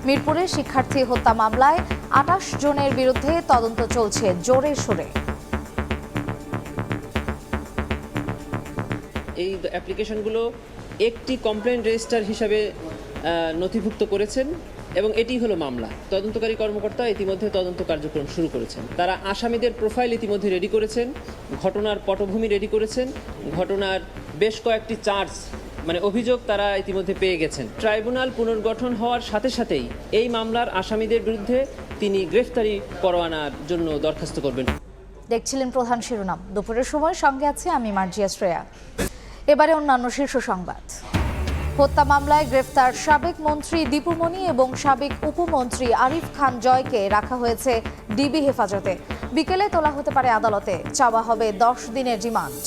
মিরপুরে শিক্ষার্থী হত্যা মামলায় ২৮ জনের বিরুদ্ধে তদন্ত চলছে জোরে সোরে। এই অ্যাপ্লিকেশনগুলো একটি কমপ্লেইন্ট রেজিস্টার হিসাবে নথিভুক্ত করেছেন এবং এটি হলো মামলা। তদন্তকারী কর্মকর্তা ইতিমধ্যে তদন্ত কার্যক্রম শুরু করেছেন। তারা আসামিদের প্রোফাইল ইতিমধ্যে রেডি করেছেন, ঘটনার পটভূমি রেডি করেছেন, ঘটনার বেশ কয়েকটি চার্জ অভিযোগ তারা ইতিমধ্যে পেয়ে গেছেন। ট্রাইব্যুনাল পুনর্গঠন হওয়ার সাথে সাথেই এই মামলার আসামিদের বিরুদ্ধে তিনি গ্রেফতারি পরোয়ানার জন্য দরখাস্ত করবেন। দেখছিলেন প্রধান শিরোনাম। দুপুরের সময় সঙ্গে আছে আমি মার্জিয়া শ্রেয়া। এবারে অন্যান্য শীর্ষ সংবাদ। হত্যা মামলায় গ্রেফতার সাবেক মন্ত্রী দীপু মনি এবং সাবেক উপমন্ত্রী আরিফ খান জয়কে রাখা হয়েছে ডিবি হেফাজতে। বিকেলে তোলা হতে পারে আদালতে, চাওয়া হবে 10 দিনের রিমান্ড।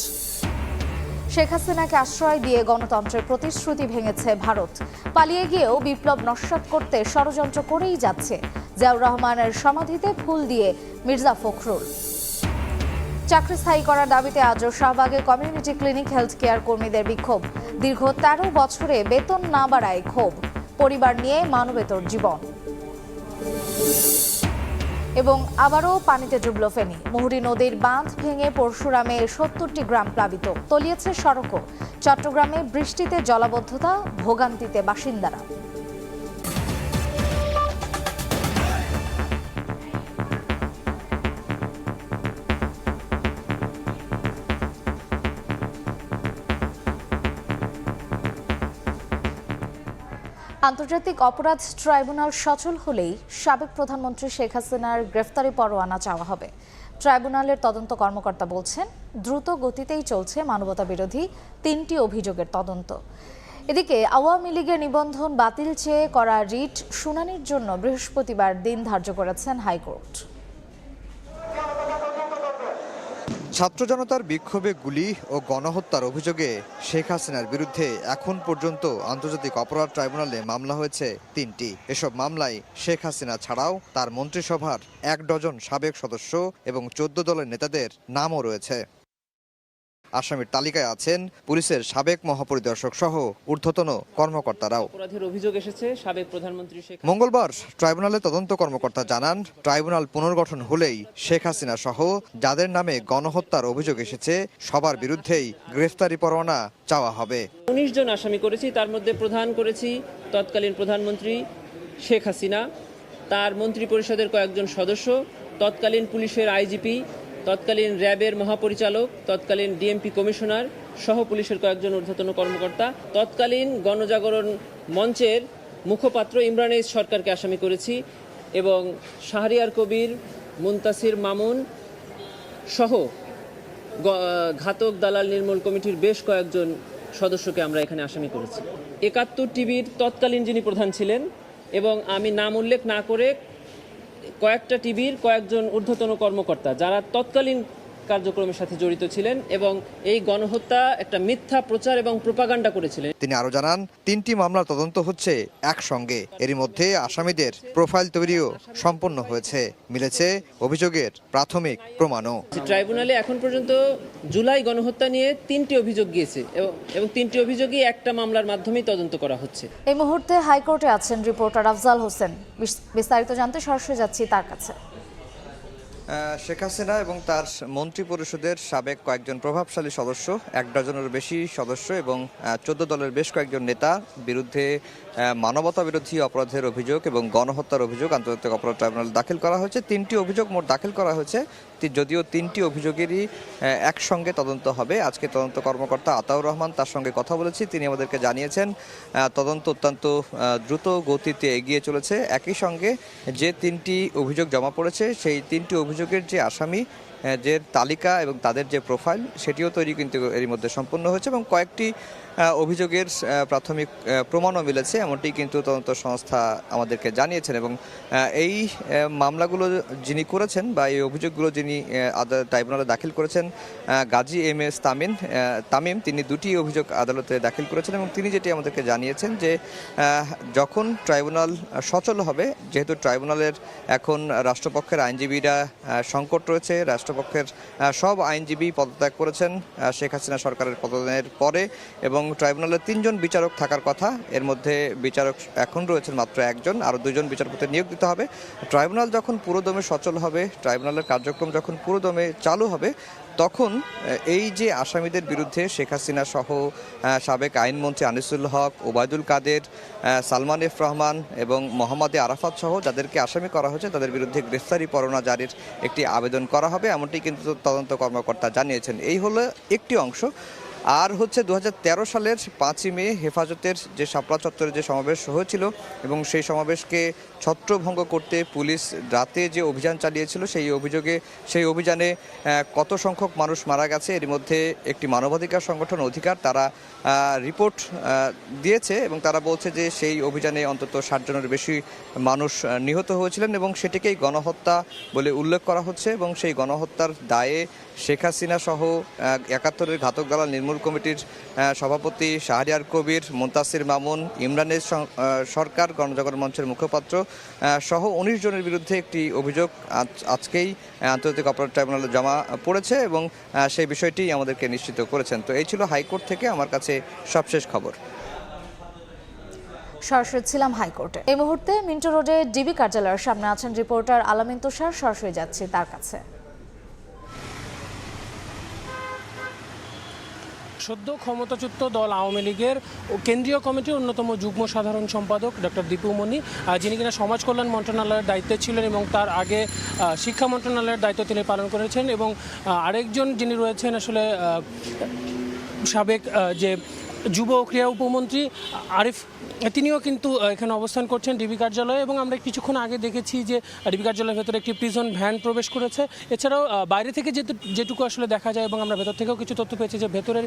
শেখ হাসিনাকে আশ্রয় দিয়ে গণতন্ত্রের প্রতিশ্রুতি ভেঙেছে ভারত। পালিয়ে গিয়েও বিপ্লব নস্যাৎ করতে ষড়যন্ত্র করেই যাচ্ছে। জিয়াউর রহমানের সমাধিতে ফুল দিয়ে মির্জা ফখরুল। চাকরি স্থায়ী করার দাবিতে আজও শাহবাগে কমিউনিটি ক্লিনিক হেলথ কেয়ার কর্মীদের বিক্ষোভ। দীর্ঘ 13 বছরে বেতন না বাড়ায় ক্ষোভ। পরিবার নিয়ে মানবেতর জীবন। এবং আবারও পানিতে ডুবল ফেনী। মুহুরী নদীর বাঁধ ভেঙে পরশুরামে 70টি গ্রাম প্লাবিত, তলিয়েছে সড়কও। চট্টগ্রামে বৃষ্টিতে জলাবদ্ধতা, ভোগান্তিতে বাসিন্দারা। আন্তর্জাতিক অপরাধ ট্রাইব্যুনাল সচল হলেই সাবেক প্রধানমন্ত্রী শেখ হাসিনার গ্রেফতারি পরোয়ানা চাওয়া হবে। ট্রাইব্যুনালের তদন্ত কর্মকর্তা বলছেন, দ্রুত গতিতেই চলছে মানবতাবিরোধী 3টি অভিযোগের তদন্ত। এদিকে আওয়ামী লীগের নিবন্ধন বাতিল চেয়ে করা রিট শুনানির জন্য বৃহস্পতিবার দিন ধার্য করেছেন হাইকোর্ট। ছাত্র জনতার বিক্ষোভে গুলি ও গণহত্যার অভিযোগে শেখ হাসিনার বিরুদ্ধে এখন পর্যন্ত আন্তর্জাতিক অপরাধ ট্রাইব্যুনালে মামলা হয়েছে 3টি। এসব মামলায় শেখ হাসিনা ছাড়াও তার মন্ত্রিসভার 1 ডজন সাবেক সদস্য এবং 14 দলের নেতাদের নামও রয়েছে। আসামির তালিকায় আছেন পুলিশের সাবেক মহাপরিদর্শক সহ ঊর্ধ্বতন কর্মকর্তারাও। অপরাধের অভিযোগ এসেছে সাবেক প্রধানমন্ত্রী মঙ্গলবার ট্রাইব্যুনালে তদন্ত কর্মকর্তা জানান, ট্রাইব্যুনাল পুনর্গঠন হলেই শেখ হাসিনা সহ যাদের নামে গণহত্যার অভিযোগ এসেছে সবার বিরুদ্ধেই গ্রেফতারি পরোয়ানা চাওয়া হবে। 19 জন আসামি করেছি, তার মধ্যে প্রধান করেছি তৎকালীন প্রধানমন্ত্রী শেখ হাসিনা, তার মন্ত্রী পরিষদের কয়েকজন সদস্য, তৎকালীন পুলিশের আইজিপি, তৎকালীন র্যাবের মহাপরিচালক, তৎকালীন ডিএমপি কমিশনার সহ পুলিশের কয়েকজন ঊর্ধ্বতন কর্মকর্তা, তৎকালীন গণজাগরণ মঞ্চের মুখপাত্র ইমরান এইচ সরকারকে আসামি করেছি এবং শাহরিয়ার কবির, মুনতাসির মামুন সহ ঘাতক দালাল নির্মূল কমিটির বেশ কয়েকজন সদস্যকে আমরা এখানে আসামি করেছি। 71 টিভির তৎকালীন যিনি প্রধান ছিলেন এবং আমি নাম উল্লেখ না করে কয়েকটা টিভির কয়েকজন ঊর্ধ্বতন কর্মকর্তা যারা তৎকালীন কার্যক্রমের সাথে জড়িত ছিলেন এবং এই গণহত্যা একটা মিথ্যা প্রচার এবং প্রোপাগান্ডা করেছিলেন। তিনি আরো জানান, 3টি মামলার তদন্ত হচ্ছে একসঙ্গে। এরই মধ্যে আসামিদের প্রোফাইল তৈরিও সম্পন্ন হয়েছে, মিলেছে অভিযোগের প্রাথমিক প্রমাণও। ট্রাইব্যুনালে এখন পর্যন্ত জুলাই গণহত্যা নিয়ে 3টি অভিযোগ গিয়েছে এবং 3টি অভিযোগই একটা মামলার মাধ্যমেই তদন্ত করা হচ্ছে। এই মুহূর্তে হাইকোর্টে আছেন রিপোর্টার আফজাল হোসেন। বিস্তারিত জানতে সরাসরি যাচ্ছি তার কাছে। শেখ হাসিনা এবং তার মন্ত্রী পরিষদের সাবেক কয়েকজন প্রভাবশালী সদস্য, 1 ডজনেরও বেশি সদস্য এবং 14 দলের বেশ কয়েকজন নেতা বিরুদ্ধে মানবতা বিরোধী অপরাধের অভিযোগ এবং গণহত্যার অভিযোগ আন্তর্জাতিক অপরাধ ট্রাইব্যুনালে দাখিল করা হয়েছে। 3টি অভিযোগ মোট দাখিল করা হয়েছে, যদিও 3টি অভিযোগেরই একসঙ্গে তদন্ত হবে। আজকে তদন্ত কর্মকর্তা আতাউর রহমান, তার সঙ্গে কথা বলেছি, তিনি আমাদেরকে জানিয়েছেন তদন্ত অত্যন্ত দ্রুত গতিতে এগিয়ে চলেছে। একই সঙ্গে যে 3টি অভিযোগ জমা পড়েছে সেই 3টি অভিযোগের যে আসামি যে তালিকা এবং তাদের যে প্রোফাইল সেটিও তৈরি কিন্তু এর মধ্যে সম্পন্ন হয়েছে এবং কয়েকটি অভিযোগের প্রাথমিক প্রমাণও মিলেছে, এমনটি কিন্তু তদন্ত সংস্থা আমাদেরকে জানিয়েছেন। এবং এই মামলাগুলো যিনি করেছেন বা এই অভিযোগগুলো যিনি ট্রাইব্যুনালে দাখিল করেছেন গাজী এম.এস. তামিম, তিনি 2টি অভিযোগ আদালতে দাখিল করেছেন এবং তিনি যেটি আমাদেরকে জানিয়েছেন যে যখন ট্রাইব্যুনাল সচল হবে, যেহেতু ট্রাইব্যুনালের এখন রাষ্ট্রপক্ষের আইনজীবীরা সংকট রয়েছে, রাষ্ট্রপক্ষের সব আইনজীবী পদত্যাগ করেছেন শেখ হাসিনা সরকারের পতনের পরে এবং এবং ট্রাইব্যুনালের 3 জন বিচারক থাকার কথা। এর মধ্যে বিচারক এখন রয়েছেন মাত্র একজন, আরও 2 জন বিচারপতি নিয়োগ দিতে হবে। ট্রাইব্যুনাল যখন পুরোদমে সচল হবে, ট্রাইব্যুনালের কার্যক্রম যখন পুরোদমে চালু হবে, তখন এই যে আসামিদের বিরুদ্ধে শেখ হাসিনা সহ সাবেক আইনমন্ত্রী আনিসুল হক, ওবায়দুল কাদের, সালমান এফ রহমান এবং মোহাম্মদ আরাফাত সহ যাদেরকে আসামি করা হয়েছে তাদের বিরুদ্ধে গ্রেফতারি পরোয়ানা জারির একটি আবেদন করা হবে, এমনটি কিন্তু তদন্ত কর্মকর্তা জানিয়েছেন। এই হলো একটি অংশ। আর হচ্ছে 2013 সালের 5ই মে হেফাজতের যে শাপলা চত্বরে যে সমাবেশ হয়েছিল এবং সেই সমাবেশকে ছত্রভঙ্গ করতে পুলিশ রাতে যে অভিযান চালিয়েছিল, সেই অভিযানে কত সংখ্যক মানুষ মারা গেছে, এর মধ্যে একটি মানবাধিকার সংগঠন অধিকার তারা রিপোর্ট দিয়েছে এবং তারা বলছে যে সেই অভিযানে অন্তত 60 জনের বেশি মানুষ নিহত হয়েছিলেন এবং সেটিকেই গণহত্যা বলে উল্লেখ করা হচ্ছে। এবং সেই গণহত্যার দায়ে শেখ হাসিনা সহ 71-এর ঘাতক দালাল নির্মূল কমিটির সভাপতি শাহরিয়ার কবির, মুনতাসির মামুন, ইমরানের সরকার, গণজাগরণ মঞ্চের মুখপাত্র সহ 19 জনের বিরুদ্ধে একটি অভিযোগ আজকেই আন্তর্জাতিক অপরাধ ট্রাইব্যুনালে জমা পড়েছে এবং সেই বিষয়টি আমাদেরকে নিশ্চিত করেছেন। তো এই ছিল হাইকোর্ট থেকে আমার কাছে সবশেষ খবর। সরাসরি ছিলাম হাইকোর্টে। এই মুহূর্তে মিন্টো রোডে ডিবি কার্যালয়ের সামনে আছেন রিপোর্টার আলামিন তুষার, সরাসরি যাচ্ছি তার কাছে। সদ্য ক্ষমতাচ্যুত দল আওয়ামী লীগের কেন্দ্রীয় কমিটির অন্যতম যুগ্ম সাধারণ সম্পাদক ডক্টর দীপু মনি, যিনি কিনা সমাজ কল্যাণ মন্ত্রণালয়ের দায়িত্বে ছিলেন এবং তার আগে শিক্ষা মন্ত্রণালয়ের দায়িত্ব তিনি পালন করেছেন, এবং আরেকজন যিনি রয়েছেন আসলে সাবেক যে যুব ও ক্রীড়া উপমন্ত্রী আরিফ, তিনিও কিন্তু এখানে অবস্থান করছেন ডিবি কার্যালয়ে। এবং আমরা কিছুক্ষণ আগে দেখেছি যে ডিবি কার্যালয়ের ভেতরে একটি প্রিজন ভ্যান প্রবেশ করেছে। এছাড়াও বাইরে থেকে যেটুকু আসলে দেখা যায় এবং আমরা ভেতর থেকেও কিছু তথ্য পেয়েছি যে ভেতরের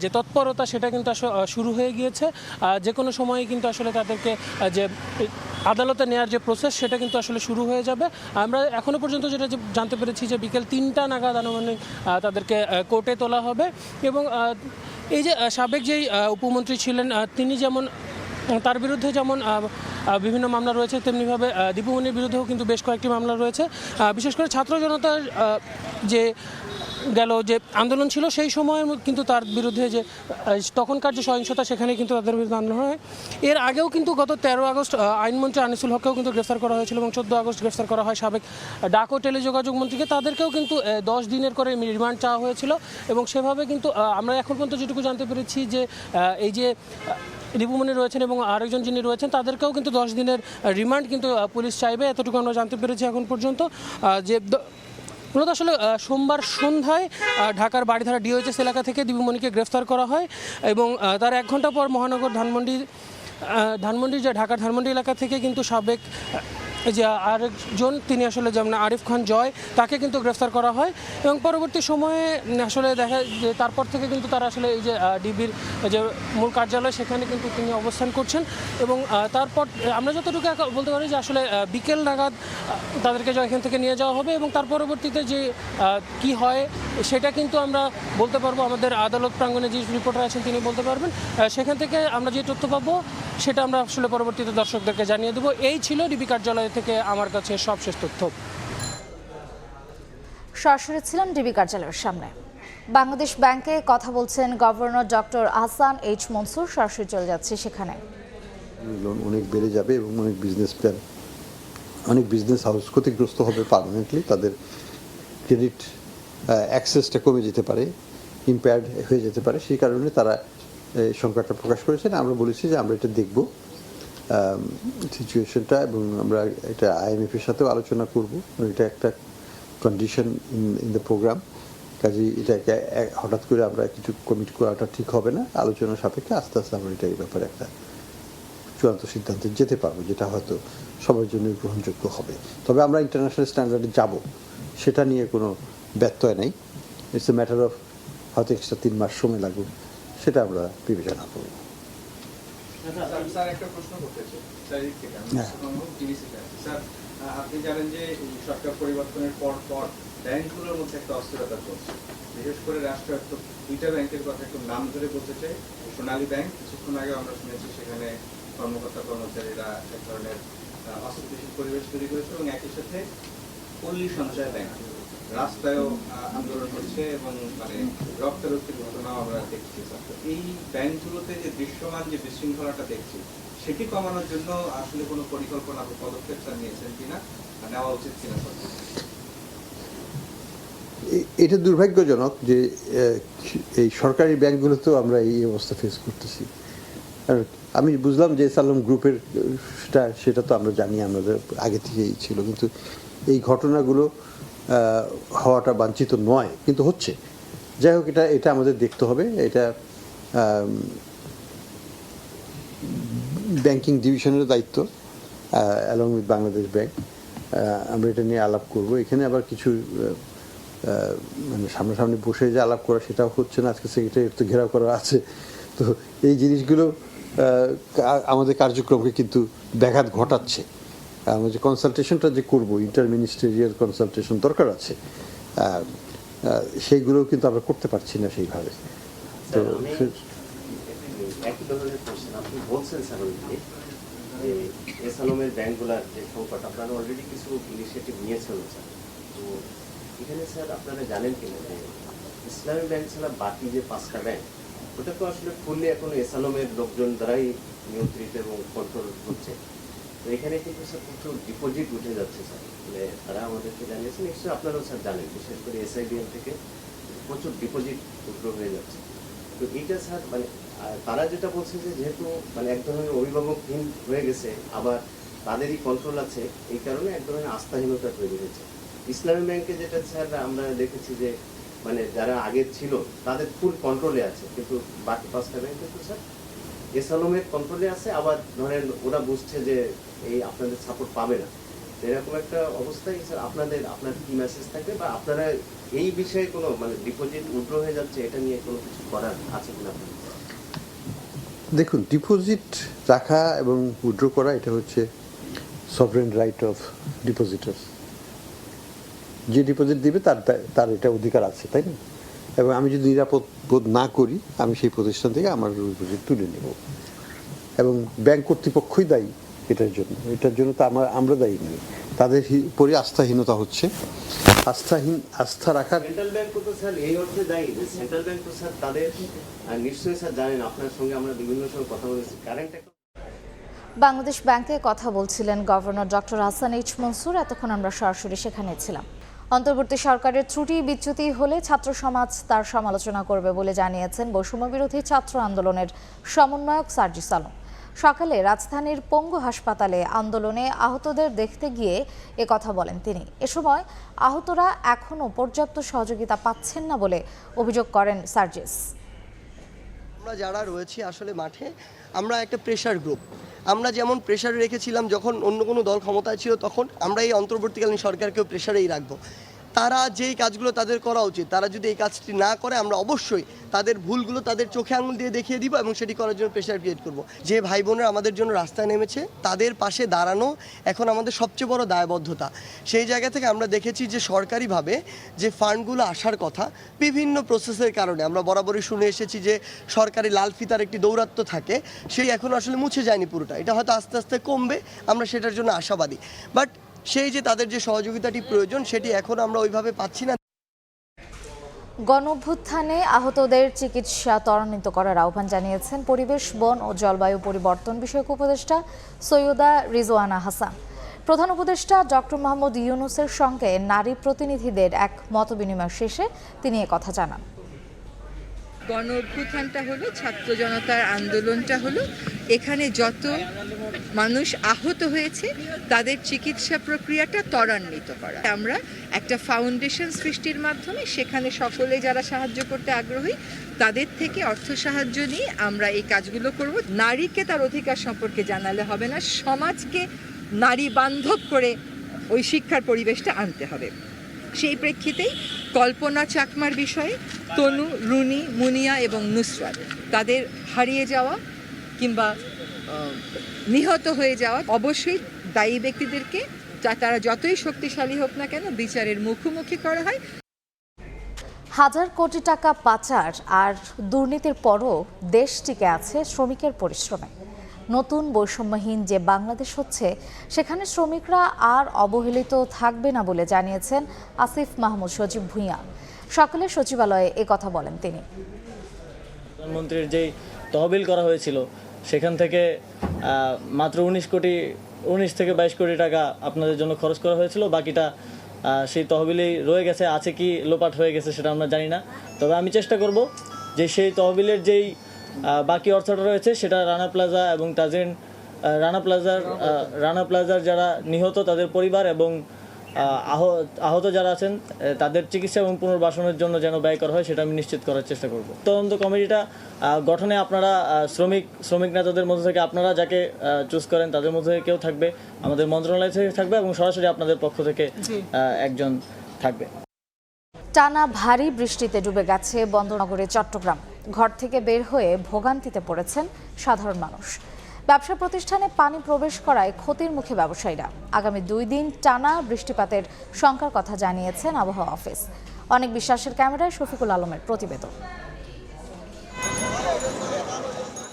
যে তৎপরতা সেটা কিন্তু শুরু হয়ে গিয়েছে। যে কোনো সময়ই কিন্তু আসলে তাদেরকে যে আদালতে নেওয়ার যে প্রসেস সেটা কিন্তু আসলে শুরু হয়ে যাবে। আমরা এখনও পর্যন্ত যেটা জানতে পেরেছি যে বিকেল 3টা নাগাদ আনুমানিক তাদেরকে কোর্টে তোলা হবে। এবং এই যে সাবেক যেই উপমন্ত্রী ছিলেন তিনি যেমন তার বিরুদ্ধে যেমন বিভিন্ন মামলা রয়েছে, তেমনিভাবে দীপু মনির বিরুদ্ধেও কিন্তু বেশ কয়েকটি মামলা রয়েছে। বিশেষ করে ছাত্র জনতার যে যে আন্দোলন ছিল সেই সময়ের কিন্তু তার বিরুদ্ধে যে তখনকার যে সহিংসতা সেখানে কিন্তু তাদের বিরুদ্ধে আন্দোলন হয়। এর আগেও কিন্তু গত 13 আগস্ট আইনমন্ত্রী আনিসুল হককেও কিন্তু গ্রেফতার করা হয়েছিল এবং 14 আগস্ট গ্রেফতার করা হয় সাবেক ডাক ও টেলিযোগাযোগ মন্ত্রীকে। তাদেরকেও কিন্তু 10 দিনের করে রিমান্ড চাওয়া হয়েছিল এবং সেভাবে কিন্তু আমরা এখন পর্যন্ত যেটুকু জানতে পেরেছি যে এই যে দীপু মনি রয়েছেন এবং আরেকজন যিনি রয়েছেন তাদেরকেও কিন্তু 10 দিনের রিমান্ড কিন্তু পুলিশ চাইবে, এতটুকু আমরা জানতে পেরেছি এখন পর্যন্ত। যে মূলত আসলে সোমবার সন্ধ্যায় ঢাকার বাড়িধারা ডিওএইচএস এলাকা থেকে দীপু মনিকে গ্রেফতার করা হয় এবং তার 1 ঘন্টা পর মহানগর ধানমন্ডির যে ঢাকার ধানমন্ডি এলাকা থেকে কিন্তু সাবেক যে আরেকজন তিনি আসলে যেমন আরিফ খান জয় তাকে কিন্তু গ্রেফতার করা হয় এবং পরবর্তী সময়ে আসলে দেখা যে তারপর থেকে কিন্তু তারা আসলে এই যে ডিবির যে মূল কার্যালয় সেখানে কিন্তু তিনি অবস্থান করছেন। এবং তারপর আমরা যতটুকু বলতে পারি যে আসলে বিকেল নাগাদ তাদেরকে এখান থেকে নিয়ে যাওয়া হবে এবং তার পরবর্তীতে যে কি হয় সেটা কিন্তু আমরা বলতে পারবো, আমাদের আদালত প্রাঙ্গণে যে রিপোর্টার আছেন তিনি বলতে পারবেন। সেখান থেকে আমরা যে তথ্য পাবো সেটা আমরা আসলে পরবর্তীতে দর্শকদেরকে জানিয়ে দেবো। এই ছিল ডিবি কার্যালয় থেকে আমার কাছে সবশেষ তথ্য। সরাসরি ছিলাম ডিবি কার্যালয়ের সামনে। বাংলাদেশ ব্যাংকে কথা বলছেন governor doctor Ahsan H Mansur, সরাসরি চলে যাচ্ছে সেখানে। লোন অনেক বেড়ে যাবে এবং অনেক বিজনেস হাউস ক্ষতিগ্রস্ত হবে পার্মানেন্টলি, তাদের ক্রেডিট অ্যাক্সেসটা কমে যেতে পারে, ইম্পেয়ার্ড হয়ে যেতে পারে। সেই কারণে তারা এই সংখ্যাটা প্রকাশ করেছেন। আমরা বলেছি যে আমরা এটা দেখব সিচুয়েশনটা এবং আমরা এটা IMF-এর সাথেও আলোচনা করব। এটা একটা কন্ডিশন ইন দ্য প্রোগ্রাম, কাজেই এটাকে হঠাৎ করে আমরা কিছু কমিট করাটা ঠিক হবে না। আলোচনার সাপেক্ষে আস্তে আস্তে আমরা এটা এই ব্যাপারে একটা চূড়ান্ত সিদ্ধান্তে যেতে পারবো, যেটা হয়তো সবার জন্য গ্রহণযোগ্য হবে। তবে আমরা ইন্টারন্যাশনাল স্ট্যান্ডার্ডে যাব সেটা নিয়ে কোনো ব্যত্যয় নেই। ইটস এ ম্যাটার অফ হয়তো এক্সট্রা 3 মাস সময় লাগুক, সেটা আমরা বিবেচনা করব। স্যার একটা প্রশ্ন করতে চাই স্যার, আপনি জানেন যে সরকার পরিবর্তনের পর ব্যাংকগুলোর মধ্যে একটা অস্থিরতা চলছে, বিশেষ করে রাষ্ট্রায়ত্ত 2টা ব্যাংকের কথা একটু নাম ধরে বলতে চাই। সোনালী ব্যাংক, কিছুক্ষণ আগে আমরা শুনেছি সেখানে কর্মকর্তা কর্মচারীরা এক ধরনের অস্থিতিশীল পরিবেশ তৈরি করেছে এবং একই সাথে পল্লী সঞ্চয় ব্যাংক রাস্তায়ও আন্দোলন হচ্ছে এবং মানে রক্তারক্তির ঘটনাও আমরা দেখছি। তো এই ব্যাংকগুলোতে যে দৃশ্যমান যে বিশৃঙ্খলাটা দেখছি সেটি কমানোর জন্য আসলে কোনো পরিকল্পনা বা পদক্ষেপ নিয়েছেন কিনা, নেওয়া উচিত কিনা? এটা দুর্ভাগ্যজনক যে এই সরকারি ব্যাংকগুলোতেও আমরা এই অবস্থা ফেস করতেছি। আমি বুঝলাম যে সালাম গ্রুপের সেটা তো আমরা জানি, আমাদের আগে থেকেই ছিল, কিন্তু এই ঘটনাগুলো হওয়াটা বাঞ্ছিত নয়, কিন্তু হচ্ছে। যাই হোক, এটা আমাদের দেখতে হবে। এটা ব্যাংকিং ডিভিশনের দায়িত্ব, অ্যালং উইথ বাংলাদেশ ব্যাংক। আমরা এটা নিয়ে আলাপ করব। এখানে আবার কিছু মানে সামনাসামনি বসে যে আলাপ করা সেটাও হচ্ছে না। আজকে সেক্রেটারিয়েট তো ঘেরাও করা আছে। তো এই জিনিসগুলো আমাদের কার্যক্রমকে কিন্তু ব্যাঘাত ঘটাচ্ছে। আমরা যে কনসালটেশনটা যে করবো, ইন্টারমিনিস্ট্রিয়াল কনসালটেশন দরকার আছে, সেইগুলোও কিন্তু আমরা করতে পারছি না সেইভাবে। তো একই ধরনের কোশ্চেন আপনি বলছেন স্যার, যে এসালমের ব্যাংকগুলোর যে সংকট, আপনারা অলরেডি কিছু ইনিশিয়েটিভ নিয়েছেন স্যার। তো এখানে স্যার আপনারা জানেন কিনা যে ইসলামী ব্যাংক ছাড়া বাকি যে 5টা ব্যাংক, ওটা তো আসলে ফুললি এখন এসালমের লোকজন দ্বারাই নিয়ন্ত্রিত এবং কন্ট্রোল হচ্ছে। তো এখানে কিন্তু স্যার প্রচুর ডিপোজিট উঠে যাচ্ছে স্যার, মানে তারা আমাদেরকে জানিয়েছে, নিশ্চয়ই আপনারাও স্যার জানেন, বিশেষ করে এসআইবিএম থেকে প্রচুর ডিপোজিট উইথড্র হয়ে যাচ্ছে। তো এইটা স্যার মানে তারা যেটা বলছে যে যেহেতু মানে এক ধরনের অভিভাবকহীন হয়ে গেছে, আবার তাদেরই কন্ট্রোল আছে, এই কারণে এক ধরনের আস্থাহীনতা তৈরি হয়েছে। ইসলামী ব্যাংকে যেটা স্যার আমরা দেখেছি যে মানে যারা আগে ছিল তাদের ফুল কন্ট্রোলে আছে, কিন্তু বাকি 5টা ব্যাংক কিন্তু স্যার এসালমের কন্ট্রোলে আছে। আবার ধরেন ওরা বুঝছে যে এই আপনাদের সাপোর্ট পাবে না, এরকম একটা অবস্থায় স্যার আপনার কি মেসেজ থাকবে, বা আপনারা এই বিষয়ে কোনো মানে ডিপোজিট উইথড্র হয়ে যাচ্ছে এটা নিয়ে কোনো কিছু করার আছে কিনা? দেখুন, ডিপোজিট রাখা এবং উইথড্র করা এটা হচ্ছে সভরেন রাইট অফ ডিপোজিটার্স। যে ডিপোজিট দিবে তার এটা অধিকার আছে, তাই না? এবং আমি যদি নিরাপদ বোধ না করি, আমি সেই প্রতিষ্ঠান থেকে আমার ডিপোজিট তুলে নেব, এবং ব্যাংক কর্তৃপক্ষই দায়ী এটার জন্য তো আমরা দায়ী নই। তাদের উপরে আস্থাহীনতা হচ্ছে। আস্থা রাখার সেন্ট্রাল ব্যাংক তো স্যার এই অর্থে দায়ী, সেন্ট্রাল ব্যাংক তো স্যার তাদের নিশ্চয়ই স্যার জানেন, আপনার সঙ্গে আমরা বিভিন্ন সময় কথা বলেছি, কারেন্ট বাংলাদেশ ব্যাংকে কথা বলছিলেন governor doctor Hasan H Mansur. এতক্ষণ আমরা সরাসরি সেখানে ছিলাম। অন্তর্বর্তী সরকারের ত্রুটি বিচ্যুতি হলে ছাত্র সমাজ তার সমালোচনা করবে বলে জানিয়েছেন বৈষম্য বিরোধী ছাত্র আন্দোলনের সমন্বয়ক সার্জিস আলম। সকালে রাজধানীর পঙ্গু হাসপাতালে আন্দোলনে আহতদের দেখতে গিয়ে কথা বলেন তিনি। এ সময় আহতরা এখনও পর্যাপ্ত সহযোগিতা পাচ্ছেন না বলে অভিযোগ করেন সার্জিস। আমরা যারা রয়েছি আসলে মাঠে, আমরা একটা প্রেশার গ্রুপ। আমরা যেমন প্রেশারে রেখেছিলাম যখন অন্য কোনো দল ক্ষমতায় ছিল, তখন আমরা এই অন্তর্বর্তীকালীন সরকারকেও প্রেশারেই রাখবো। তারা যেই কাজগুলো তাদের করা উচিত, তারা যদি এই কাজটি না করে, আমরা অবশ্যই তাদের ভুলগুলো তাদের চোখে আঙুল দিয়ে দেখিয়ে দিব এবং সেটি করার জন্য প্রেশার ক্রিয়েট করব। যে ভাই বোনেরা আমাদের জন্য রাস্তায় নেমেছে, তাদের পাশে দাঁড়ানো এখন আমাদের সবচেয়ে বড় দায়বদ্ধতা। সেই জায়গা থেকে আমরা দেখেছি যে সরকারিভাবে যে ফান্ডগুলো আসার কথা, বিভিন্ন প্রসেসের কারণে আমরা বরাবরই শুনে এসেছি যে সরকারি লাল ফিতার একটি দৌরাত্ম্য থাকে, সেই এখন আসলে মুছে যায়নি পুরোটা। এটা হয়তো আস্তে আস্তে কমবে, আমরা সেটার জন্য আশাবাদী। বাট সেই যে তাদের যে সহযোগিতাটি প্রয়োজন, সেটি এখন আমরা ওইভাবে পাচ্ছি না। গণঅভ্যুত্থানে আহতদের চিকিৎসা ত্বরান্বিত করার আহ্বান জানিয়েছেন পরিবেশ, বন ও জলবায়ু পরিবর্তন বিষয়ক উপদেষ্টা সৈয়দা রিজওয়ানা হাসান। প্রধান উপদেষ্টা ডক্টর মোহাম্মদ ইউনূসের সঙ্গে নারী প্রতিনিধিদের এক মতবিনিময় শেষে তিনি কথা জানান। গণঅভ্যুত্থানটা হলো, ছাত্র জনতার আন্দোলনটা হলো, এখানে যত মানুষ আহত হয়েছে তাদের চিকিৎসা প্রক্রিয়াটা ত্বরান্বিত করা। আমরা একটা ফাউন্ডেশন সৃষ্টির মাধ্যমে সেখানে সকলে যারা সাহায্য করতে আগ্রহী তাদের থেকে অর্থ সাহায্য নিয়ে আমরা এই কাজগুলো করব। নারীকে তার অধিকার সম্পর্কে জানালে হবে না, সমাজকে নারী বান্ধব করে ওই শিক্ষার পরিবেশটা আনতে হবে। সেই প্রেক্ষিতেই কল্পনা চাকমার বিষয়ে তনু, রুনি, মুনিয়া এবং নুসরাত তাদের হারিয়ে যাওয়া কিংবা নিহত হয়ে যাওয়া, অবশ্যই দায়ী ব্যক্তিদেরকে তারা যতই শক্তিশালী হোক না কেন বিচারের মুখোমুখি করা হয়। হাজার কোটি টাকা পাচার আর দুর্নীতির পরও দেশ টিকে আছে শ্রমিকের পরিশ্রমে। নতুন বৈষম্যহীন যে বাংলাদেশ হচ্ছে সেখানে শ্রমিকরা আর অবহেলিত থাকবে না বলে জানিয়েছেন আসিফ মাহমুদ সজীব ভূঁইয়া। সকালে সচিবালয়ে কথা বলেন তিনি। প্রধানমন্ত্রীর যেই তহবিল করা হয়েছিল সেখান থেকে মাত্র 19 থেকে 22 কোটি টাকা আপনাদের জন্য খরচ করা হয়েছিল, বাকিটা সেই তহবিলেই রয়ে গেছে। আছে কি লোপাট হয়ে গেছে সেটা আমরা জানি না, তবে আমি চেষ্টা করব যে সেই তহবিলের যেই বাকি অর্থটা রয়েছে সেটা রানা প্লাজা এবং তাজরিন রানা প্লাজার যারা নিহত তাদের পরিবার এবং আহত যারা আছেন তাদের চিকিৎসা এবং পুনর্বাসনের জন্য যেন ব্যয় করা হয় সেটা আমি নিশ্চিত করার চেষ্টা করব। তদন্ত কমিটিটা গঠনে আপনারা শ্রমিক নেতাদের মধ্যে থেকে আপনারা যাকে চুজ করেন তাদের মধ্যে কেউ থাকবে, আমাদের মন্ত্রণালয় থেকে থাকবে এবং সরাসরি আপনাদের পক্ষ থেকে একজন থাকবে। টানা ভারী বৃষ্টিতে ডুবে গেছে বন্দরনগরের চট্টগ্রাম। ঘর থেকে বের হয়ে ভোগান্তিতে পড়েছেন সাধারণ মানুষ। ব্যবসা প্রতিষ্ঠানে পানি প্রবেশ করায় ক্ষতির মুখে ব্যবসায়ীরা। আগামী 2 দিন টানা বৃষ্টিপাতের শঙ্কার কথা জানিয়েছেন আবহাওয়া অফিস। অনেক বিশ্বাসের ক্যামেরায় শফিকুল আলমের প্রতিবেদন।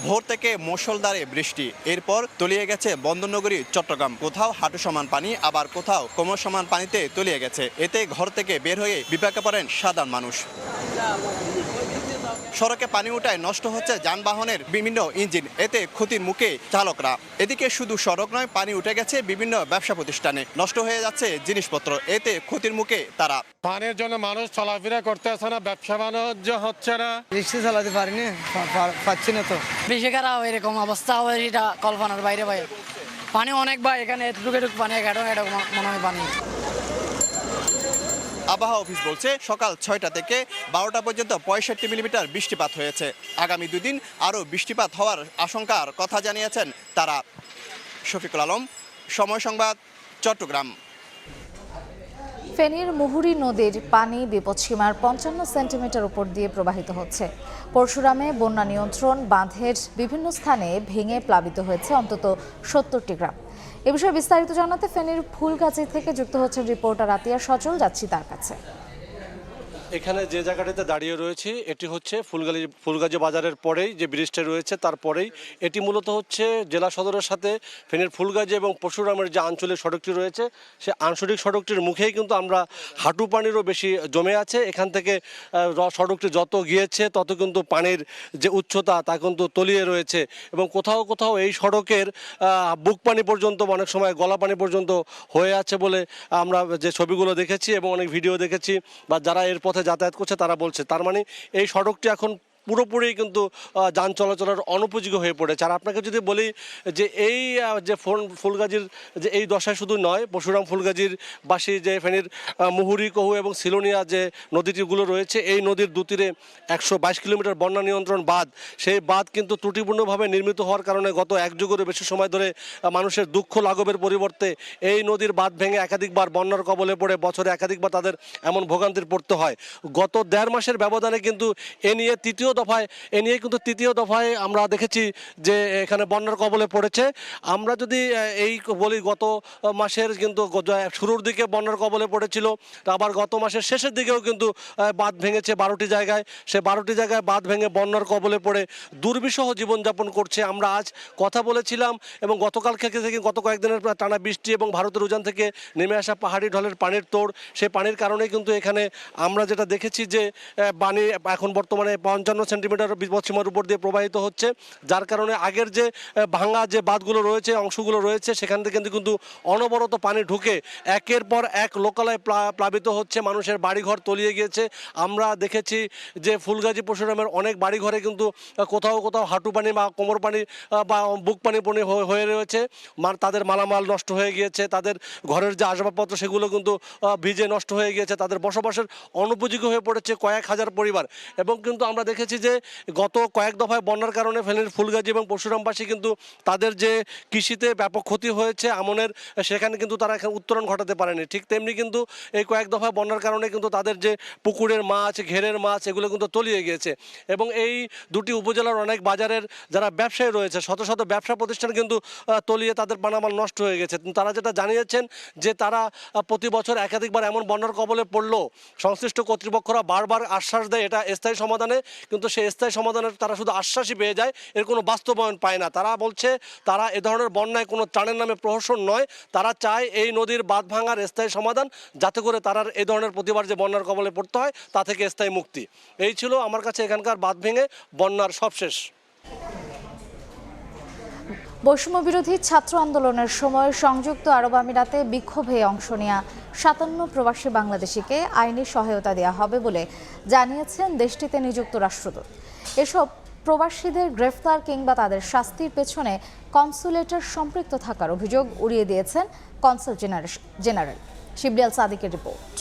ভোর থেকে মুষলধারে বৃষ্টি, এরপর তলিয়ে গেছে বন্দরনগরী চট্টগ্রাম। কোথাও হাঁটু সমান পানি, আবার কোথাও কোমর সমান পানিতে তলিয়ে গেছে। এতে ঘর থেকে বের হয়ে বিপাকে পড়েন সাধারণ মানুষ। সড়কে পানি উঠায় নষ্ট হচ্ছে যানবাহনের বিভিন্ন ইঞ্জিন, এতে ক্ষতির মুখে চালকরা। এদিকে শুধু সড়ক নয়, পানি উঠে গেছে বিভিন্ন ব্যবসা প্রতিষ্ঠানে, নষ্ট হয়ে যাচ্ছে জিনিসপত্র, এতে ক্ষতির মুখে তারা। পানির জন্য মানুষ চলাফেরা করতে আসে না, ব্যবসা বাণিজ্য হচ্ছে না, রিক্সা চালাতে পারিনি, পাচ্ছি না তো। বেশি খারাপ এরকম অবস্থা, এটা কল্পনার বাইরে ভাই। পানি অনেক ভাই, এখানে এটুকু পানি মনে হয় পানি। আবহাওয়া অফিস বলছে সকাল 6টা থেকে 12টা পর্যন্ত 65 মিলিমিটার বৃষ্টিপাত হয়েছে। আগামী 2 দিন আরও বৃষ্টিপাত হওয়ার আশঙ্কার কথা জানিয়েছেন তারা। শফিকুল আলম, সময় সংবাদ, চট্টগ্রাম। ফেনীর মুহুরী নদীর পানি বিপদসীমার 55 সেন্টিমিটার উপর দিয়ে প্রবাহিত হচ্ছে। পরশুরামে বন্যা নিয়ন্ত্রণ বাঁধের বিভিন্ন স্থানে ভেঙে প্লাবিত হয়েছে অন্তত 70টি গ্রাম। এ বিষয়ে বিস্তারিত জানাতে ফেনীর ফুলগাজী থেকে যুক্ত হচ্ছেন রিপোর্টার আতিয়া সচল, যাচ্ছি তার কাছে। এখানে যে জায়গাটিতে দাঁড়িয়ে রয়েছি এটি হচ্ছে ফুলগাজী বাজারের পরেই যে ব্রিজটা রয়েছে তারপরেই। এটি মূলত হচ্ছে জেলা সদরের সাথে ফেনীর ফুলগাজী এবং পরশুরামের যে আঞ্চলিক সড়কটি রয়েছে সে আঞ্চলিক সড়কটির মুখেই কিন্তু আমরা হাঁটু পানিরও বেশি জমে আছে। এখান থেকে সড়কটি যত গিয়েছে তত কিন্তু পানির যে উচ্চতা তা কিন্তু তলিয়ে রয়েছে এবং কোথাও কোথাও এই সড়কের বুক পানি পর্যন্ত, অনেক সময় গলা পানি পর্যন্ত হয়ে আছে বলে আমরা যে ছবিগুলো দেখেছি এবং অনেক ভিডিও দেখেছি বা যারা এর পথে যাতায়াত করছে তারা বলছে। তার মানে এই সড়কটি এখন পুরোপুরি কিন্তু যান চলাচলের অনুপযোগী হয়ে পড়েছে। আর আপনাকে যদি বলি যে এই যে ফুলগাজীর যে এই দশায় শুধু নয়, পরশুরাম ফুলগাজীর বাসী যে ফেনীর মুহুরী, কহু এবং সিলোনিয়া যে নদীটিগুলো রয়েছে, এই নদীর দুতীরে 122 কিলোমিটার বন্যা নিয়ন্ত্রণ বাঁধ, সেই বাঁধ কিন্তু ত্রুটিপূর্ণভাবে নির্মিত হওয়ার কারণে গত 1 যুগেরও বেশি সময় ধরে মানুষের দুঃখ লাঘবের পরিবর্তে এই নদীর বাঁধ ভেঙে একাধিকবার বন্যার কবলে পড়ে বছরে একাধিকবার তাদের এমন ভোগান্তির পড়তে হয়। গত 1.5 মাসের ব্যবধানে কিন্তু এ নিয়ে তৃতীয় দফায় আমরা দেখেছি যে এখানে বন্যার কবলে পড়েছে। আমরা যদি এই বলি গত মাসের কিন্তু শুরুর দিকে বন্যার কবলে পড়েছিল, আবার গত মাসের শেষের দিকেও কিন্তু বাঁধ ভেঙেছে 12টি জায়গায়। সে 12টি জায়গায় বাঁধ ভেঙে বন্যার কবলে পড়ে দুর্বিষহ জীবনযাপন করছে। আমরা আজ কথা বলেছিলাম এবং গতকাল থেকে গত কয়েকদিনের টানা বৃষ্টি এবং ভারতের উজান থেকে নেমে আসা পাহাড়ি ঢলের পানির তোড়, সেই পানির কারণে কিন্তু এখানে আমরা যেটা দেখেছি যে পানি এখন বর্তমানে 55 সেন্টিমিটার বিপদসীমার উপর দিয়ে প্রবাহিত হচ্ছে, যার কারণে আগের যে ভাঙা যে বাঁধগুলো রয়েছে, অংশগুলো রয়েছে, সেখান থেকে কিন্তু অনবরত পানি ঢুকে একের পর এক লোকালয়ে প্লাবিত হচ্ছে, মানুষের বাড়িঘর তলিয়ে গিয়েছে। আমরা দেখেছি যে ফুলগাজী পরশুরামের অনেক বাড়িঘরে কিন্তু কোথাও কোথাও হাঁটু পানি বা কোমর পানি বা বুক পানি হয়ে রয়েছে। তাদের মালামাল নষ্ট হয়ে গিয়েছে, তাদের ঘরের যে আসবাবপত্র সেগুলো কিন্তু ভিজে নষ্ট হয়ে গিয়েছে, তাদের বসবাসের অনুপযোগী হয়ে পড়েছে কয়েক হাজার পরিবার। এবং কিন্তু আমরা দেখেছি যে গত কয়েক দফায় বন্যার কারণে ফেনীর ফুলগাজী এবং পরশুরামবাসী কিন্তু তাদের যে কৃষিতে ব্যাপক ক্ষতি হয়েছে আমনের, সেখানে কিন্তু তারা এখানে উত্তরণ ঘটাতে পারেনি। ঠিক তেমনি কিন্তু এই কয়েক দফায় বন্যার কারণে কিন্তু তাদের যে পুকুরের মাছ, ঘেরের মাছ, এগুলো কিন্তু তলিয়ে গিয়েছে। এবং এই দুটি উপজেলার অনেক বাজারের যারা ব্যবসায়ী রয়েছে, শত শত ব্যবসা প্রতিষ্ঠান কিন্তু তলিয়ে তাদের পানামাল নষ্ট হয়ে গেছে। তারা যেটা জানিয়েছেন যে তারা প্রতি বছর একাধিকবার এমন বন্যার কবলে পড়লেও সংশ্লিষ্ট কর্তৃপক্ষরা বারবার আশ্বাস দেয় এটা স্থায়ী সমাধানে, কিন্তু সেই স্থায়ী সমাধানের তারা শুধু আশ্বাসই পেয়ে যায়, এর কোনো বাস্তবায়ন পায় না। তারা বলছে তারা এ ধরনের বন্যায় কোনো ত্রাণের নামে প্রহসন নয়, তারা চায় এই নদীর বাঁধ ভাঙার স্থায়ী সমাধান, যাতে করে তারা এই ধরনের প্রতিবার যে বন্যার কবলে পড়তে হয় তা থেকে স্থায়ী মুক্তি। এই ছিল আমার কাছে এখানকার বাঁধ ভেঙে বন্যার সবশেষ। বৈষম্য বিরোধী ছাত্র আন্দোলনের সময় সংযুক্ত আরব আমিরাতে বিক্ষোভে অংশ নেওয়া 57 প্রবাসী বাংলাদেশিকে আইনি সহায়তা দেওয়া হবে বলে জানিয়েছেন দেশটিতে নিযুক্ত রাষ্ট্রদূত। এসব প্রবাসীদের গ্রেফতার কিংবা তাদের শাস্তির পেছনে কনসুলেটের সম্পৃক্ত থাকার অভিযোগ উড়িয়ে দিয়েছেন কনসাল জেনারেল। শিবলিয়াল সাদিকের রিপোর্ট।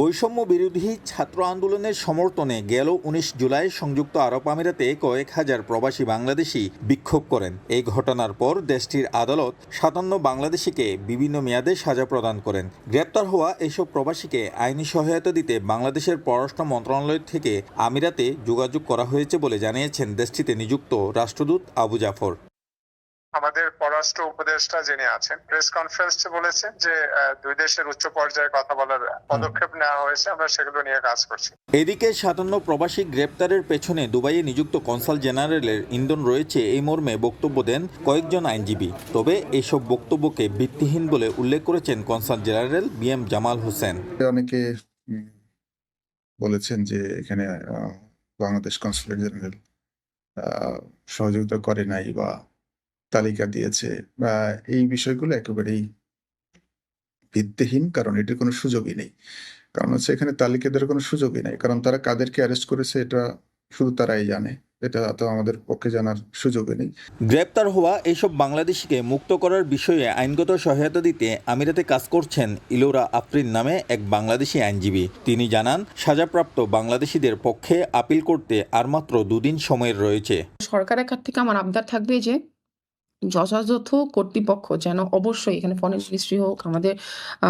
বৈষম্য বিরোধী ছাত্র আন্দোলনের সমর্থনে গেল 19 জুলাই সংযুক্ত আরব আমিরাতে কয়েক হাজার প্রবাসী বাংলাদেশি বিক্ষোভ করেন। এই ঘটনার পর দেশটির আদালত 57 বাংলাদেশিকে বিভিন্ন মেয়াদে সাজা প্রদান করেন। গ্রেপ্তার হওয়া এসব প্রবাসীকে আইনি সহায়তা দিতে বাংলাদেশের পররাষ্ট্র মন্ত্রণালয় থেকে আমিরাতে যোগাযোগ করা হয়েছে বলে জানিয়েছেন দেশটিতে নিযুক্ত রাষ্ট্রদূত আবু জাফর। আমাদের পররাষ্ট্র উপদেষ্টা যিনি আছেন প্রেস কনফারেন্সে বলেছেন যে দুই দেশের উচ্চ পর্যায়ে কথা বলার পদক্ষেপ নেওয়া হয়েছে, আমরা সেগুলো নিয়ে কাজ করছি। এদিকে 57 প্রবাসী গ্রেপ্তারের পেছনে দুবাইয়ে নিযুক্ত কনসাল জেনারেলের ইন্ধন রয়েছে এই মর্মে বক্তব্য দেন কয়েকজন আইনজীবী। তবে এইসব বক্তব্যকে ভিত্তিহীন বলে উল্লেখ করেছেন consul general BM Jamal Hossain. অনেকে বলেছেন যে এখানে বাংলাদেশ কনসুলেট জেনারেল সহযোগিতা করে নাই বা তালিকা দিয়েছে, এই বিষয়গুলো একেবারেই ভিত্তিহীন, কারণ এটির কোনো সুযোগই নেই। কারণ হচ্ছে এখানে তালিকা দেওয়ার কোনো সুযোগই নেই, কারণ তারা কাদেরকে অ্যারেস্ট করেছে এটা শুধু তারাই জানে, এটা তো আমাদের পক্ষে জানার সুযোগই নেই। গ্রেপ্তার হওয়া এইসব বাংলাদেশিকে মুক্ত করার বিষয়ে আইনগত সহায়তা দিতে আমিরাতে কাজ করছেন ইলোরা আফরিন নামে এক বাংলাদেশি আইনজীবী। তিনি জানান, সাজাপ্রাপ্ত বাংলাদেশিদের পক্ষে আপিল করতে আর মাত্র 2 দিন সময় রয়েছে। সরকারের কাছ থেকে আমার আবদার থাকবে যে যথাযথ কর্তৃপক্ষ যেন অবশ্যই এখানে ফরেন মিনিস্ট্রি হোক, আমাদের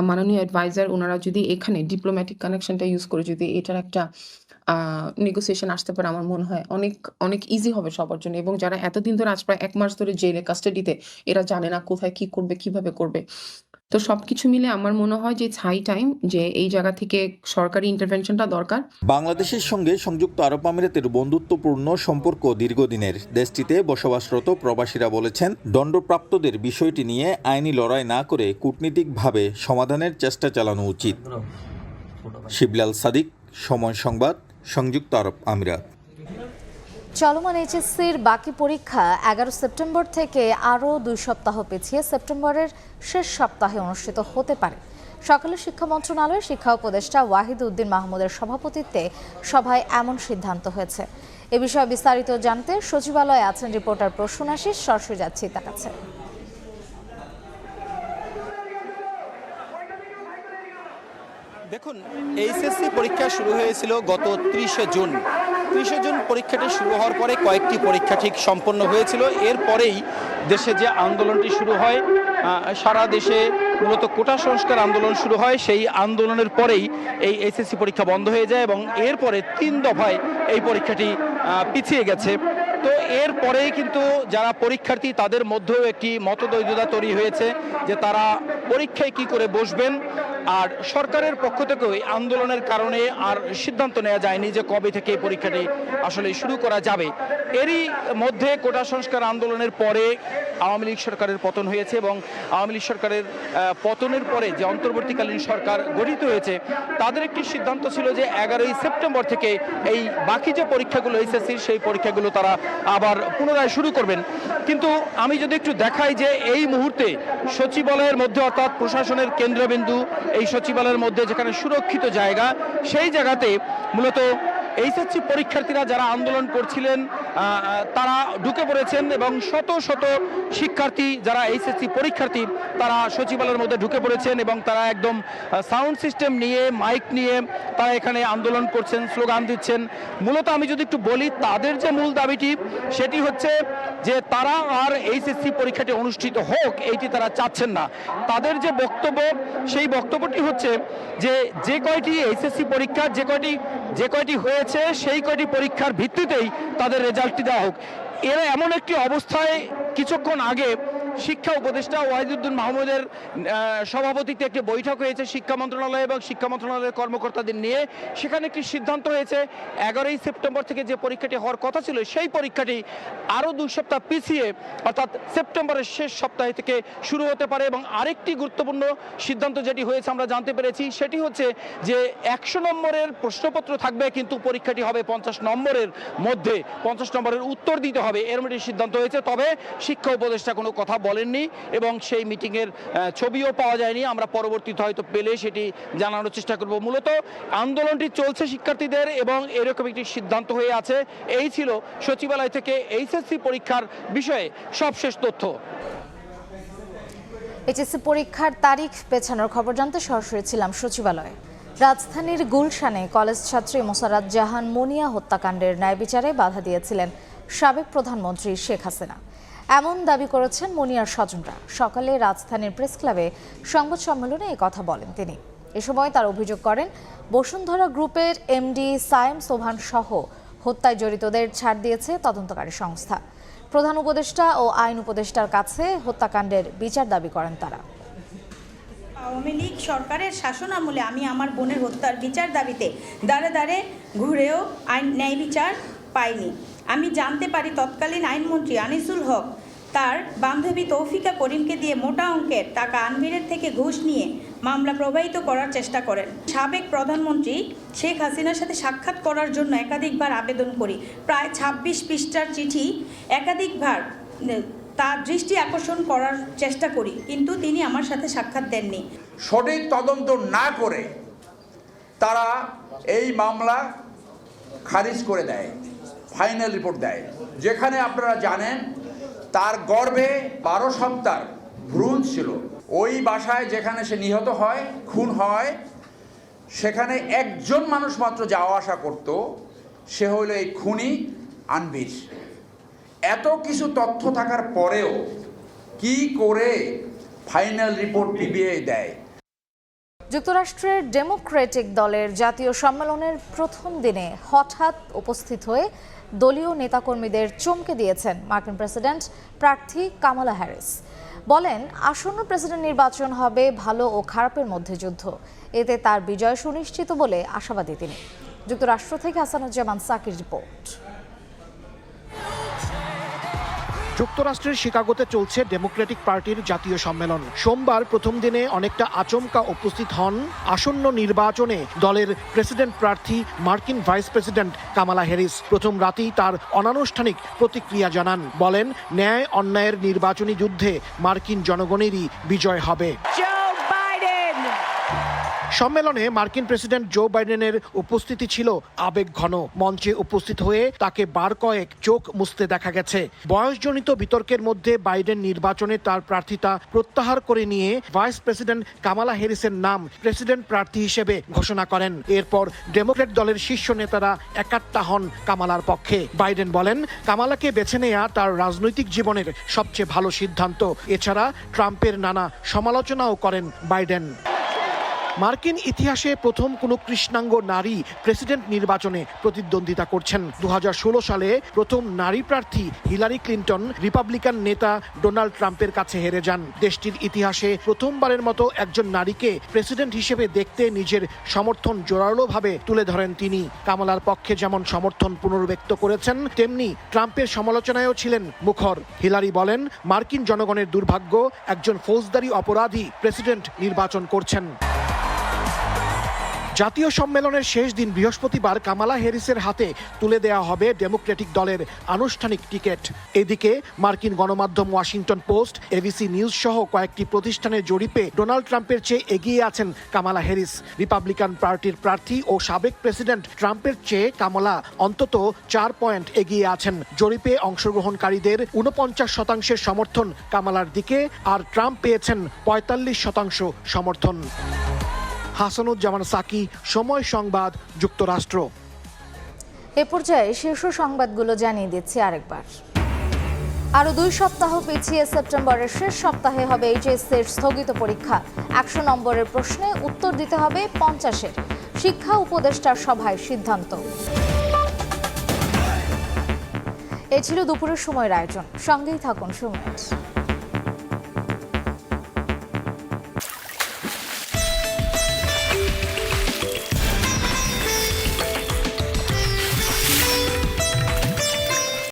মাননীয় অ্যাডভাইজার, ওনারা যদি এখানে ডিপ্লোম্যাটিক কানেকশনটা ইউজ করে যদি এটার একটা নেগোসিয়েশন আসতে পারে, আমার মনে হয় অনেক অনেক ইজি হবে সবার জন্য। এবং যারা এতদিন ধরে আজ প্রায় 1 মাস ধরে জেলে কাস্টাডিতে, এরা জানে না কোথায় কি করবে, কিভাবে করবে। তো সবকিছু মিলে আমার মনে হয় যে হাই টাইম যে এই জায়গা থেকে সরকারি ইন্টারভেনশনটা দরকার। বাংলাদেশের সঙ্গে সংযুক্ত আরব আমিরাতের বন্ধুত্বপূর্ণ সম্পর্ক দীর্ঘদিনের। দেশটিতে বসবাসরত প্রবাসীরা বলেছেন, দণ্ডপ্রাপ্তদের বিষয়টি নিয়ে আইনি লড়াই না করে কূটনীতিকভাবে সমাধানের চেষ্টা চালানো উচিত। শিবলাল সাদিক, সময় সংবাদ, সংযুক্ত আরব আমিরাত। চলমান এইচএসসির বাকি পরীক্ষা 11 সেপ্টেম্বর থেকে আরও 2 সপ্তাহ পিছিয়ে সেপ্টেম্বরের শেষ সপ্তাহে অনুষ্ঠিত হতে পারে। সকালে শিক্ষা মন্ত্রণালয়ের শিক্ষা উপদেষ্টা ওয়াহিদ উদ্দিন মাহমুদের সভাপতিত্বে সভায় এমন সিদ্ধান্ত হয়েছে। এ বিষয়ে বিস্তারিত জানতে সচিবালয়ে আছেন রিপোর্টার প্রসূন আশিস। সরাসরি যাচ্ছি তার কাছে। দেখুন, এইচএসসি পরীক্ষা শুরু হয়েছিল গত 30শে জুন। 30শে জুন পরীক্ষাটি শুরু হওয়ার পরে কয়েকটি পরীক্ষা ঠিক সম্পন্ন হয়েছিল। এরপরেই দেশে যে আন্দোলনটি শুরু হয়, সারা দেশে মূলত কোটা সংস্কার আন্দোলন শুরু হয়। সেই আন্দোলনের পরেই এই এইচএসসি পরীক্ষা বন্ধ হয়ে যায় এবং এরপরে 3 দফায় এই পরীক্ষাটি পিছিয়ে গেছে। তো এরপরেই কিন্তু যারা পরীক্ষার্থী তাদের মধ্যেও একটি মতদ্বৈধতা তৈরি হয়েছে যে তারা পরীক্ষায় কি করে বসবেন। আর সরকারের পক্ষ থেকে এই আন্দোলনের কারণে আর সিদ্ধান্ত নেওয়া যায়নি যে কবে থেকে এই পরীক্ষাটি আসলে শুরু করা যাবে। এরই মধ্যে কোটা সংস্কার আন্দোলনের পরে আওয়ামী লীগ সরকারের পতন হয়েছে এবং আওয়ামী লীগ সরকারের পতনের পরে যে অন্তর্বর্তীকালীন সরকার গঠিত হয়েছে তাদের একটি সিদ্ধান্ত ছিল যে 11ই সেপ্টেম্বর থেকে এই বাকি যে পরীক্ষাগুলো এইচএসসির সেই পরীক্ষাগুলো তারা আবার পুনরায় শুরু করবেন। কিন্তু আমি যদি একটু দেখাই যে এই মুহূর্তে সচিবালয়ের মধ্যে, অর্থাৎ প্রশাসনের কেন্দ্রবিন্দু এই সচিবালয়ের মধ্যে যেখানে সুরক্ষিত জায়গা, সেই জায়গাতে মূলত এইচএসসি পরীক্ষার্থীরা যারা আন্দোলন করছিলেন তারা ঢুকে পড়েছেন এবং শত শত শিক্ষার্থী যারা এইচএসসি পরীক্ষার্থী তারা সচিবালয়ের মধ্যে ঢুকে পড়েছেন এবং তারা একদম সাউন্ড সিস্টেম নিয়ে, মাইক নিয়ে তারা এখানে আন্দোলন করছেন, স্লোগান দিচ্ছেন। মূলত আমি যদি একটু বলি, তাদের যে মূল দাবিটি সেটি হচ্ছে যে তারা আর এইচএসসি পরীক্ষাটি অনুষ্ঠিত হোক এইটি তারা চাচ্ছেন না। তাদের যে বক্তব্য, সেই বক্তব্যটি হচ্ছে যে যে কয়টি এইচএসসি পরীক্ষা যে কয়টি হয়েছে সেই কয়টি পরীক্ষার ভিত্তিতেই তাদের রেজাল্টটি দেওয়া হোক। এরা এমন একটি অবস্থায় কিছুক্ষণ আগে শিক্ষা উপদেষ্টা ওয়াহিদুদ্দিন মাহমুদের সভাপতিত্বে একটি বৈঠক হয়েছে শিক্ষা মন্ত্রণালয় এবং শিক্ষা মন্ত্রণালয়ের কর্মকর্তাদের নিয়ে। সেখানে একটি সিদ্ধান্ত হয়েছে 11ই সেপ্টেম্বর থেকে যে পরীক্ষাটি হওয়ার কথা ছিল সেই পরীক্ষাটি আরও 2 সপ্তাহ পিছিয়ে অর্থাৎ সেপ্টেম্বরের শেষ সপ্তাহে থেকে শুরু হতে পারে। এবং আরেকটি গুরুত্বপূর্ণ সিদ্ধান্ত যেটি হয়েছে আমরা জানতে পেরেছি সেটি হচ্ছে যে 100 নম্বরের প্রশ্নপত্র থাকবে, কিন্তু পরীক্ষাটি হবে 50 নম্বরের মধ্যে, 50 নম্বরের উত্তর দিতে হবে, এর মধ্যে সিদ্ধান্ত হয়েছে। তবে শিক্ষা উপদেষ্টা কোনো কথা বলেননি এবং সেই মিটিংয়ের ছবিও পাওয়া যায়নি। আমরা পরবর্তীতে হয়তো পেলে সেটি জানানোর চেষ্টা করব। মূলত আন্দোলনটি চলছে শিক্ষার্থীদের এবং এরকম একটি সিদ্ধান্ত হয়ে আছে। এই ছিল সচিবালয় থেকে এইচএসসি পরীক্ষার বিষয়ে সবশেষ তথ্য। এইচএসসি পরীক্ষার তারিখ পেছানোর খবর জানতে সরাসরি ছিলাম সচিবালয়ে। রাজধানীর গুলশানে কলেজ ছাত্রী মোসারাত জাহান মুনিয়া হত্যাকাণ্ডের ন্যায় বিচারে বাধা দিয়েছিলেন সাবেক প্রধানমন্ত্রী শেখ হাসিনা, এমন দাবি করেছেন মুনিয়ার স্বজনরা। সকালে রাজধানীর প্রেস ক্লাবে সংবাদ সম্মেলনে এই কথা বলেন তিনি। এ সময় তার অভিযোগ করেন বসুন্ধরা গ্রুপের এমডি সায়েম সোভান সহ হত্যায় জড়িতদের ছাড় দিয়েছে তদন্তকারী সংস্থা। প্রধান উপদেষ্টা ও আইন উপদেষ্টার কাছে হত্যাকাণ্ডের বিচার দাবি করেন তারা। আওয়ামী লীগ সরকারের শাসন আমলে আমি আমার বোনের হত্যার বিচার দাবিতে দাঁড়ে দাঁড়ে ঘুরেও ন্যায় বিচার পাইনি। আমি জানতে পারি তৎকালীন আইনমন্ত্রী আনিসুল হক তার বান্ধবী তৌফিকা করিমকে দিয়ে মোটা অঙ্কের টাকা আনবিরের থেকে ঘুষ নিয়ে মামলা প্রবাহিত করার চেষ্টা করেন। সাবেক প্রধানমন্ত্রী শেখ হাসিনার সাথে সাক্ষাৎ করার জন্য একাধিকবার আবেদন করি। প্রায় 26 পৃষ্ঠার চিঠি একাধিকবার তার দৃষ্টি আকর্ষণ করার চেষ্টা করি, কিন্তু তিনি আমার সাথে সাক্ষাৎ দেননি। সঠিক তদন্ত না করে তারা এই মামলা খারিজ করে দেয়, ফাইনাল রিপোর্ট দেয়, যেখানে আপনারা জানেন তার গর্ভে 12 সপ্তাহ ভ্রূণ ছিল। ওই বাসায় যেখানে সে নিহত হয়, খুন হয়, সেখানে একজন মানুষ মাত্র যাওয়া আসা করত, সে হলো এই খুনি আনবির। এত কিছু তথ্য থাকার পরেও কি করে ফাইনাল রিপোর্ট পিবিআই দেয়? যুক্তরাষ্ট্রের ডেমোক্রেটিক দলের জাতীয় সম্মেলনের প্রথম দিনে হঠাৎ উপস্থিত হয়ে দলীয় নেতাকর্মীদের চমকে দিয়েছেন মার্কিন প্রেসিডেন্ট প্রার্থী কামালা হ্যারিস। বলেন আসন্ন প্রেসিডেন্ট নির্বাচন হবে ভালো ও খারাপের মধ্যে যুদ্ধ, এতে তার বিজয় সুনিশ্চিত বলে আশাবাদী তিনি। যুক্তরাষ্ট্র থেকে হাসানুজ্জামান সাকির রিপোর্ট। যুক্তরাষ্ট্রের শিকাগোতে চলছে ডেমোক্রেটিক পার্টির জাতীয় সম্মেলন। সোমবার প্রথম দিনে অনেকটা আচমকা উপস্থিত হন আসন্ন নির্বাচনে দলের প্রেসিডেন্ট প্রার্থী মার্কিন ভাইস প্রেসিডেন্ট কামালা হ্যারিস। প্রথম রাতেই তার অনানুষ্ঠানিক প্রতিক্রিয়া জানান, বলেন ন্যায় অন্যায়ের নির্বাচনী যুদ্ধে মার্কিন জনগণেরই বিজয় হবে। সম্মেলনে মার্কিন প্রেসিডেন্ট জো বাইডেনের উপস্থিতি ছিল আবেগঘন। মঞ্চে উপস্থিত হয়ে তাকে বার কয়েক চোখ মুছতে দেখা গেছে। বয়সজনিত বিতর্কের মধ্যে বাইডেন নির্বাচনে তার প্রার্থিতা প্রত্যাহার করে নিয়ে ভাইস প্রেসিডেন্ট কামালা হ্যারিসের নাম প্রেসিডেন্ট প্রার্থী হিসেবে ঘোষণা করেন। এরপর ডেমোক্র্যাট দলের শীর্ষ নেতারা একাট্টা হন কামালার পক্ষে। বাইডেন বলেন কামালাকে বেছে নেয়া তার রাজনৈতিক জীবনের সবচেয়ে ভালো সিদ্ধান্ত। এছাড়া ট্রাম্পের নানা সমালোচনাও করেন বাইডেন। মার্কিন ইতিহাসে প্রথম কোনো কৃষ্ণাঙ্গ নারী প্রেসিডেন্ট নির্বাচনে প্রতিদ্বন্দ্বিতা করছেন। 2016 সালে প্রথম নারী প্রার্থী হিলারি ক্লিন্টন রিপাবলিকান নেতা ডোনাল্ড ট্রাম্পের কাছে হেরে যান। দেশটির ইতিহাসে প্রথমবারের মতো একজন নারীকে প্রেসিডেন্ট হিসেবে দেখতে নিজের সমর্থন জোরালোভাবে তুলে ধরেন তিনি। কামালার পক্ষে যেমন সমর্থন পুনর্ব্যক্ত করেছেন, তেমনি ট্রাম্পের সমালোচনায়ও ছিলেন মুখর। হিলারি বলেন মার্কিন জনগণের দুর্ভাগ্য, একজন ফৌজদারি অপরাধী প্রেসিডেন্ট নির্বাচন করছেন। জাতীয় সম্মেলনের শেষ দিন বৃহস্পতিবার কামালা হ্যারিসের হাতে তুলে দেওয়া হবে ডেমোক্রেটিক দলের আনুষ্ঠানিক টিকিট। এদিকে মার্কিন গণমাধ্যম ওয়াশিংটন পোস্ট, এবিসি নিউজ সহ কয়েকটি প্রতিষ্ঠানের জরিপে ডোনাল্ড ট্রাম্পের চেয়ে এগিয়ে আছেন কামালা হ্যারিস। রিপাবলিকান পার্টির প্রার্থী ও সাবেক প্রেসিডেন্ট ট্রাম্পের চেয়ে কামালা অন্তত 4 পয়েন্ট এগিয়ে আছেন। জরিপে অংশগ্রহণকারীদের 49% সমর্থন কামালার দিকে, আর ট্রাম্প পেয়েছেন 45% সমর্থন। হাসানুজ্জামান সাকি, সময় সংবাদ, যুক্তরাষ্ট্র। এ পর্যায়ে শীর্ষ সংবাদগুলো জানিয়ে দিচ্ছি আরেকবার। আরও 2 সপ্তাহ পিছিয়ে সেপ্টেম্বরের শেষ সপ্তাহে হবে এইচএসসির স্থগিত পরীক্ষা। 100 নম্বরের প্রশ্নে উত্তর দিতে হবে 50-এর। শিক্ষা উপদেষ্টার সভায় সিদ্ধান্ত। এ ছিল দুপুরের সময়ের আয়োজন। সঙ্গেই থাকুন সময়।